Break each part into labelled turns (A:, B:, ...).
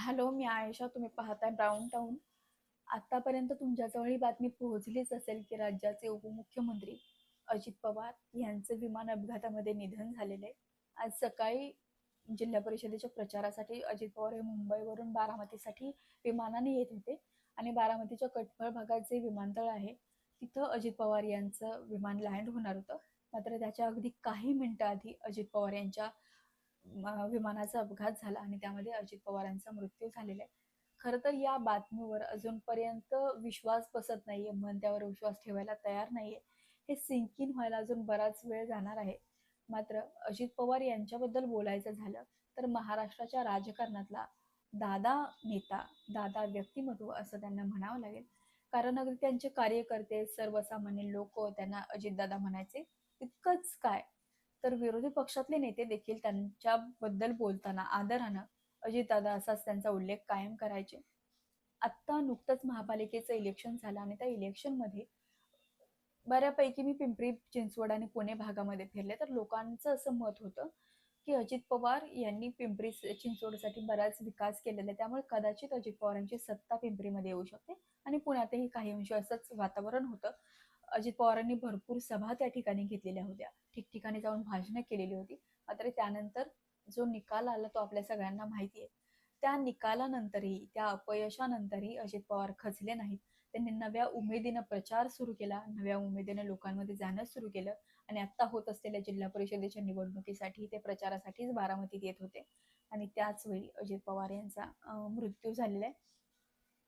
A: Hello, मी आयशा. तुम्ही पाहताय brown town. आतापर्यंत तुमच्याजवळ ही बातमी पोहोचलीच असेल की राज्याचे उपमुख्यमंत्री अजित पवार यांचं विमान अपघातामध्ये निधन झालेलं आहे. आज सकाळी जिल्हा परिषदेच्या प्रचारासाठी अजित पवार हे मुंबईवरून बारामतीसाठी विमानाने येत होते आणि बारामतीच्या कटफळ भागात जे विमानतळ आहे तिथं अजित पवार यांचं विमान लँड होणार होतं. मात्र त्याच्या अगदी काही मिनिटं आधी अजित पवार यांच्या विमानाचा अपघात झाला आणि त्यामध्ये अजित पवारांचा मृत्यू झालेला आहे. खरं तर या बातमीवर अजूनपर्यंत विश्वास बसत नाहीये, मन त्यावर विश्वास ठेवायला तयार नाहीये. हे सिंक इन व्हायला अजून बराच वेळ जाणार आहे. मात्र अजित पवार यांच्याबद्दल बोलायचं झालं तर महाराष्ट्राच्या राजकारणातला दादा नेता, दादा व्यक्तिमत्व असं त्यांना म्हणावं लागेल. कारण अगदी त्यांचे कार्यकर्ते, सर्वसामान्य लोक त्यांना अजितदादा म्हणायचे. इतकंच काय, तर विरोधी पक्षातले नेते देखील त्यांच्याबद्दल बोलताना आदरानं अजितदादा असाच त्यांचा उल्लेख कायम करायचे. आत्ता नुकतंच महापालिकेचं इलेक्शन झालं आणि त्या इलेक्शनमध्ये बऱ्यापैकी मी पिंपरी चिंचवड आणि पुणे भागामध्ये फिरले, तर लोकांचं असं मत होतं की अजित पवार यांनी पिंपरी चिंचवडसाठी बराच विकास केलेला आहे, त्यामुळे कदाचित अजित पवारांची सत्ता पिंपरीमध्ये येऊ शकते आणि पुण्यातही काही अंशी असंच वातावरण होतं. अजित पवारांनी भरपूर सभा त्या ठिकाणी घेतलेल्या होत्या, ठिकठिकाणी जाऊन भाषणं केलेली होती. मात्र त्यानंतर जो निकाल आला तो आपल्या सगळ्यांना माहिती आहे. त्या निकालानंतरही, त्या अपयशानंतरही अजित पवार खचले नाहीत. त्यांनी नव्या उमेदीनं प्रचार सुरू केला, नव्या उमेदीनं लोकांमध्ये जाणं सुरू केलं आणि आत्ता होत असलेल्या जिल्हा परिषदेच्या निवडणुकीसाठी ते प्रचारासाठीच बारामतीत येत होते आणि त्याच वेळी अजित पवार यांचा मृत्यू झालेला आहे.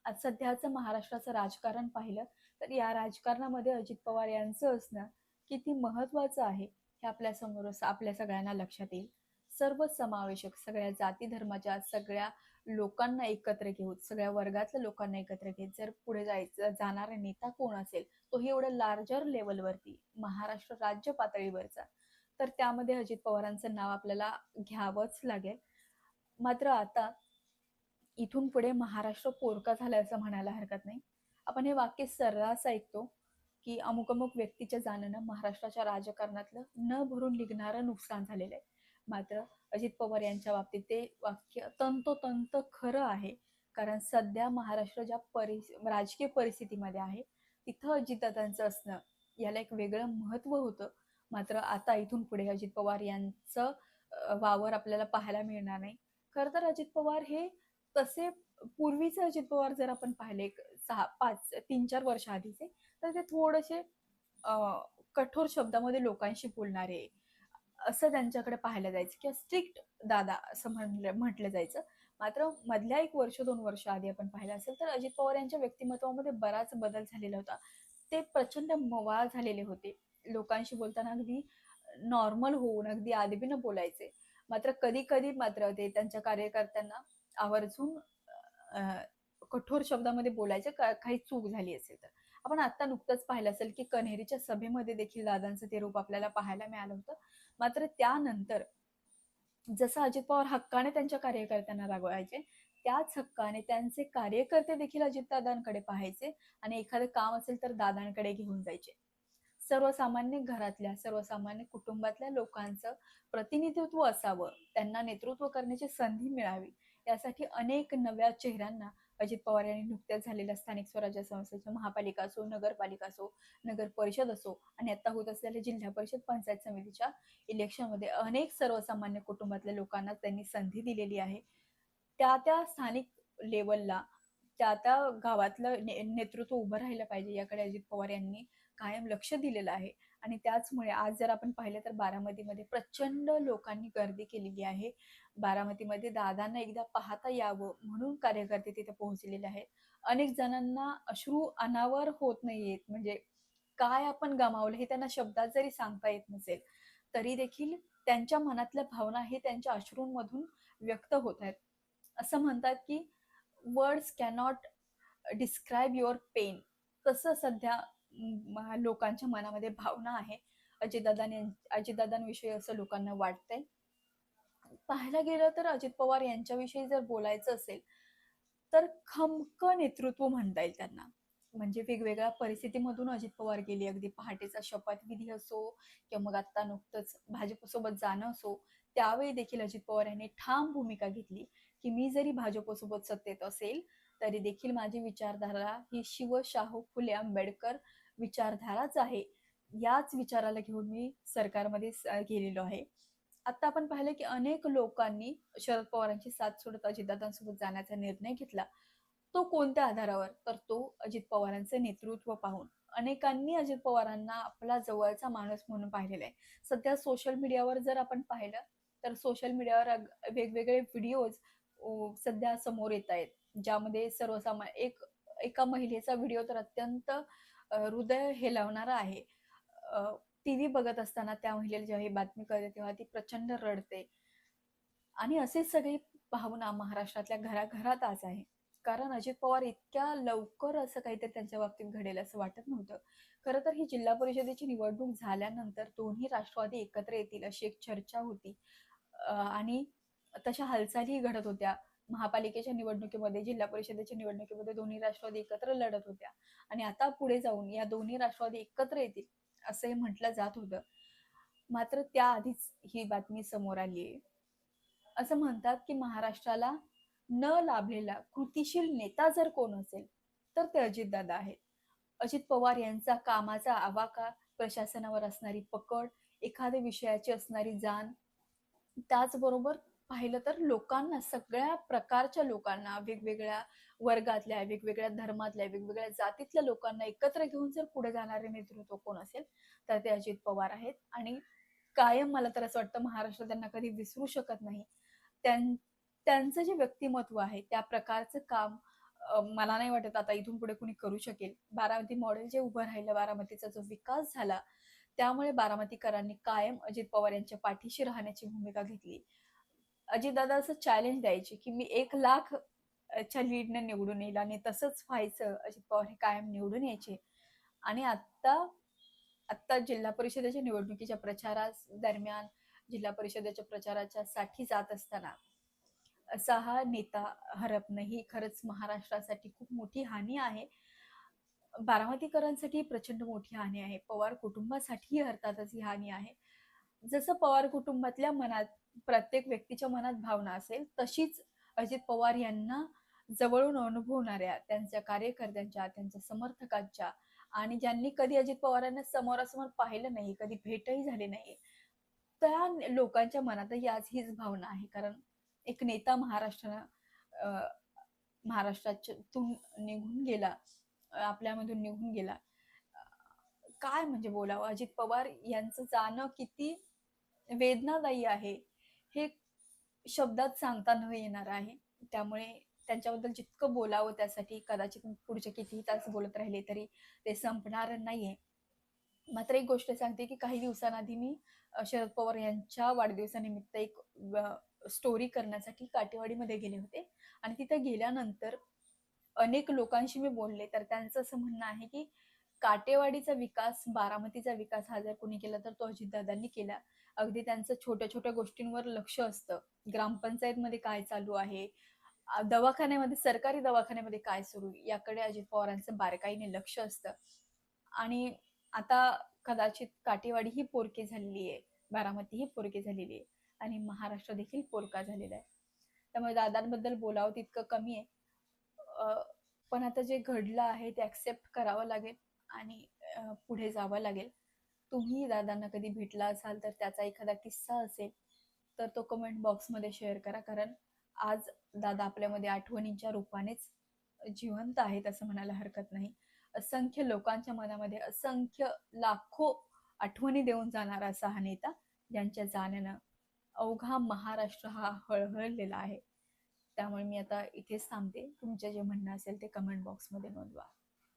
A: आज सध्याचं महाराष्ट्राचं राजकारण पाहिलं तर या राजकारणामध्ये अजित पवार यांचं असणं किती महत्वाचं आहे हे आपल्या समोर आपल्या सगळ्यांना लक्षात येईल. सर्वसमावेशक, सगळ्या जाती धर्माच्या सगळ्या लोकांना एकत्र घेऊन, सगळ्या वर्गातल्या लोकांना एकत्र घेत जर पुढे जायचं जाणारा नेता कोण असेल, तोही एवढं लार्जर लेवलवरती, महाराष्ट्र राज्य पातळीवरचा, तर त्यामध्ये अजित पवारांचं नाव आपल्याला घ्यावंच लागेल. मात्र आता इथून पुढे महाराष्ट्र पोरका झालाय असं म्हणायला हरकत नाही. आपण हे वाक्य सर्रास ऐकतो की अमुक अमुक व्यक्तीच्या जाण्यानं महाराष्ट्राच्या राजकारणातलं न भरून निघणारं नुकसान झालेलं आहे. मात्र अजित पवार यांच्या बाबतीत ते वाक्य तंतोतंत खरं आहे. कारण सध्या महाराष्ट्र ज्या राजकीय परिस्थितीमध्ये आहे तिथं अजितदादांचं असणं याला एक वेगळं महत्व होतं. मात्र आता इथून पुढे अजित पवार यांचं वावर आपल्याला पाहायला मिळणार नाही. खरं तर अजित पवार हे तसे पूर्वीचे अजित पवार जर आपण पाहिले 3-4 वर्ष आधीचे, तर ते थोडेसे कठोर शब्दामध्ये लोकांशी बोलणारे असं त्यांच्याकडे पाहायला जायचं किंवा स्ट्रिक्ट दादा असं म्हटलं जायचं. मात्र मधल्या 1-2 वर्ष आधी आपण पाहिलं असेल तर अजित पवार यांच्या व्यक्तिमत्वामध्ये बराच बदल झालेला होता. ते प्रचंड मवाळ झालेले होते. लोकांशी बोलताना अगदी नॉर्मल होऊन अगदी आदबीनं बोलायचे. मात्र कधी कधी मात्र ते त्यांच्या कार्यकर्त्यांना आवर्जून कठोर शब्दामध्ये बोलायचे, काही चूक झाली असेल तर. आपण आता नुकतंच पाहिलं असेल की कन्हेरीच्या सभेमध्ये देखील दादांचं ते रूप आपल्याला पाहायला मिळालं होतं. मात्र त्यानंतर जसं अजित पवार हक्काने त्यांच्या कार्यकर्त्यांना रागवायचे, त्याच हक्काने त्यांचे कार्यकर्ते देखील अजितदादांकडे पाहायचे आणि एखादं काम असेल तर दादांकडे घेऊन जायचे. सर्वसामान्य घरातल्या, सर्वसामान्य कुटुंबातल्या लोकांचं प्रतिनिधित्व असावं, त्यांना नेतृत्व करण्याची संधी मिळावी, यासाठी अनेक नव्या चेहऱ्यांना अजित पवार यांनी नुकत्याच झालेल्या स्थानिक स्वराज्य संस्थेच्या महापालिका असो, नगरपालिका असो, नगर परिषद असो आणि आता होत असलेल्या जिल्हा परिषद पंचायत समितीच्या इलेक्शनमध्ये अनेक सर्वसामान्य कुटुंबातल्या लोकांना त्यांनी संधी दिलेली आहे. त्या त्या स्थानिक लेवलला, त्या त्या गावातलं नेतृत्व उभं राहिलं पाहिजे याकडे अजित पवार यांनी कायम लक्ष दिलेलं आहे. आणि त्याचमुळे आज जर आपण पाहिलं तर बारामतीमध्ये प्रचंड लोकांनी गर्दी केलेली आहे. बारामतीमध्ये दादांना एकदा पाहता यावं म्हणून कार्यकर्ते तिथे पोहोचलेले आहेत. अनेक जणांना अश्रू अनावर होत नाहीयेत, म्हणजे काय आपण गमावलं हे त्यांना शब्दात जरी सांगता येत नसेल तरी देखील त्यांच्या मनातल्या भावना हे त्यांच्या अश्रूंमधून व्यक्त होत आहेत. असं म्हणतात की words cannot describe your pain. तसं सध्या लोकांच्या मनामध्ये भावना आहे. अजितदादांविषयी असं लोकांना वाटतंय. पाहायला गेलं तर अजित पवार यांच्याविषयी जर बोलायचं असेल तर खमकं नेतृत्व म्हणता येईल त्यांना. म्हणजे वेगवेगळ्या परिस्थितीमधून अजित पवार गेले. अगदी पहाटेचा शपथविधी असो किंवा मग आता नुकतंच भाजपसोबत जाणं असो, त्यावेळी देखील अजित पवार यांनी ठाम भूमिका घेतली. की मी जरी भाजपसोबत सत्तेत असेल तरी देखील माझी विचारधारा ही शाहू फुले आंबेडकर विचारधाराच आहे. याच विचाराला घेऊन मी सरकारमध्ये गेलेलो आहे. आता आपण पाहिलं की अनेक लोकांनी शरद पवारांची साथ सोडत अजितदादांसोबत जाण्याचा निर्णय घेतला. तो कोणत्या आधारावर? तर तो अजित पवारांचे नेतृत्व पाहून. अनेकांनी अजित पवारांना आपला जवळचा माणूस म्हणून पाहिलेला आहे. सध्या सोशल मीडियावर जर आपण पाहिलं तर सोशल मीडियावर वेगवेगळे व्हिडिओज सध्या समोर येत आहेत, ज्यामध्ये एका महिलेचा व्हिडिओ तर अत्यंत हृदय हेलावणारा आहे. टीव्ही बघत असताना त्या महिलेला जेव्हा ही बातमी कळते तेव्हा ती प्रचंड रडते. आणि असेच सगळी भावना महाराष्ट्रातल्या घराघरात आज आहे. कारण अजित पवार इतक्या लवकर असं काहीतरी त्यांच्या बाबतीत घडेल असं वाटत नव्हतं. खरं तर ही जिल्हा परिषदेची निवडणूक झाल्यानंतर दोन्ही राष्ट्रवादी एकत्र येतील अशी एक चर्चा होती. आणि तशा हालचाली घडत होत्या. महापालिकेच्या निवडणुकीमध्ये, जिल्हा परिषदेच्या निवडणुकीमध्ये दोन्ही राष्ट्रवादी एकत्र लढत होत्या. आणि आता पुढे जाऊन या दोन्ही राष्ट्रवादी एकत्र येतील असंही म्हटलं जात होतं. मात्र त्याआधीच ही बातमी समोर आली आहे. असं म्हणतात की महाराष्ट्राला न लाभलेला कृतिशील नेता जर कोण असेल तर ते अजितदादा आहेत. अजित पवार यांचा कामाचा आवाका, प्रशासनावर असणारी पकड, एखाद्या विषयाची असणारी जाण, त्याचबरोबर पाहिलं तर लोकांना, सगळ्या प्रकारच्या लोकांना, वेगवेगळ्या वर्गातल्या, वेगवेगळ्या धर्मातल्या, वेगवेगळ्या जातीतल्या लोकांना एकत्र घेऊन जर पुढे जाणारे नेतृत्व कोण असेल तर ते अजित पवार आहेत. आणि कायम मला तर असं वाटतं महाराष्ट्र त्यांना कधी विसरू शकत नाही. त्यांचं जे व्यक्तिमत्व आहे त्या प्रकारचं काम मला नाही वाटत आता इथून पुढे कुणी करू शकेल. बारामती मॉडेल जे उभं राहिलं, बारामतीचा जो विकास झाला, त्यामुळे बारामतीकरांनी कायम अजित पवार यांच्या पाठीशी राहण्याची भूमिका घेतली. अजितदादा असं चॅलेंज द्यायचे की मी 1,00,000 च्या लीडने निवडून येईल आणि तसंच व्हायचं. अजित पवार हे कायम निवडून यायचे. आणि आता जिल्हा परिषदेच्या निवडणुकीच्या दरम्यान, जिल्हा परिषदेच्या प्रचाराच्या साठी जात असताना असा हा नेता हरपणं ही खरंच महाराष्ट्रासाठी खूप मोठी हानी आहे. बारामतीकरांसाठी प्रचंड मोठी हानी आहे. पवार कुटुंबासाठी अर्थातच ही हानी आहे. जसं पवार कुटुंबातल्या मनात, प्रत्येक व्यक्तीच्या मनात भावना असेल, तशीच अजित पवार यांना जवळून अनुभवणाऱ्या त्यांच्या कार्यकर्त्यांच्या, त्यांच्या समर्थकांच्या, आणि ज्यांनी कधी अजित पवारांना समोरासमोर पाहिलं नाही, कधी भेटही झाली नाही, त्या लोकांच्या मनातही आज हीच भावना आहे. कारण एक नेता महाराष्ट्रातून निघून गेला, आपल्यामधून निघून गेला. काय म्हणजे बोलावं, अजित पवार यांचं जाणं किती वेदनादायी आहे हे शब्दात सांगता न येणार आहे. त्यामुळे त्यांच्याबद्दल जितकं बोलावं त्यासाठी कदाचित पुढचे कितीही तास बोलत राहिले तरी ते संपणार नाहीये. मात्र एक गोष्ट सांगते की काही दिवसांआधी मी शरद पवार यांच्या वाढदिवसानिमित्त एक स्टोरी करण्यासाठी काटेवाडीमध्ये गेले होते. आणि तिथे गेल्यानंतर अनेक लोकांशी मी बोलले तर त्यांचं असं म्हणणं आहे की काटेवाडीचा विकास, बारामतीचा विकास हा जर कोणी केला तर तो अजितदादांनी केला. अगदी त्यांचं छोट्या छोट्या गोष्टींवर लक्ष असतं. ग्रामपंचायतमध्ये काय चालू आहे, दवाखान्यामध्ये, सरकारी दवाखान्यामध्ये काय सुरू, याकडे अजित पवारांचं बारकाईने लक्ष असतं. आणि आता कदाचित काटेवाडी ही पोरकी झालेली आहे, बारामती ही पोरकी झालेली आहे आणि महाराष्ट्र देखील पोरका झालेला आहे. त्यामुळे दादांबद्दल बोलावं तितकं कमी आहे. पण आता जे घडलं आहे ते ऍक्सेप्ट करावं लागेल आणि पुढे जावं लागेल. तुम्ही दादांना कधी भेटला असाल तर त्याचा एखादा किस्सा असेल तर तो कमेंट बॉक्समध्ये शेअर करा. कारण आज दादा आपल्यामध्ये आठवणींच्या रूपानेच जिवंत आहेत असं म्हणायला हरकत नाही. असंख्य लोकांच्या मनामध्ये असंख्य लाखो आठवणी देऊन जाणारा असा हा नेता, ज्यांच्या जाण्यानं अवघा महाराष्ट्र हा हळहळलेला आहे. त्यामुळे मी आता इथेच थांबते. तुमचे जे म्हणणं असेल ते कमेंट बॉक्समध्ये नोंदवा.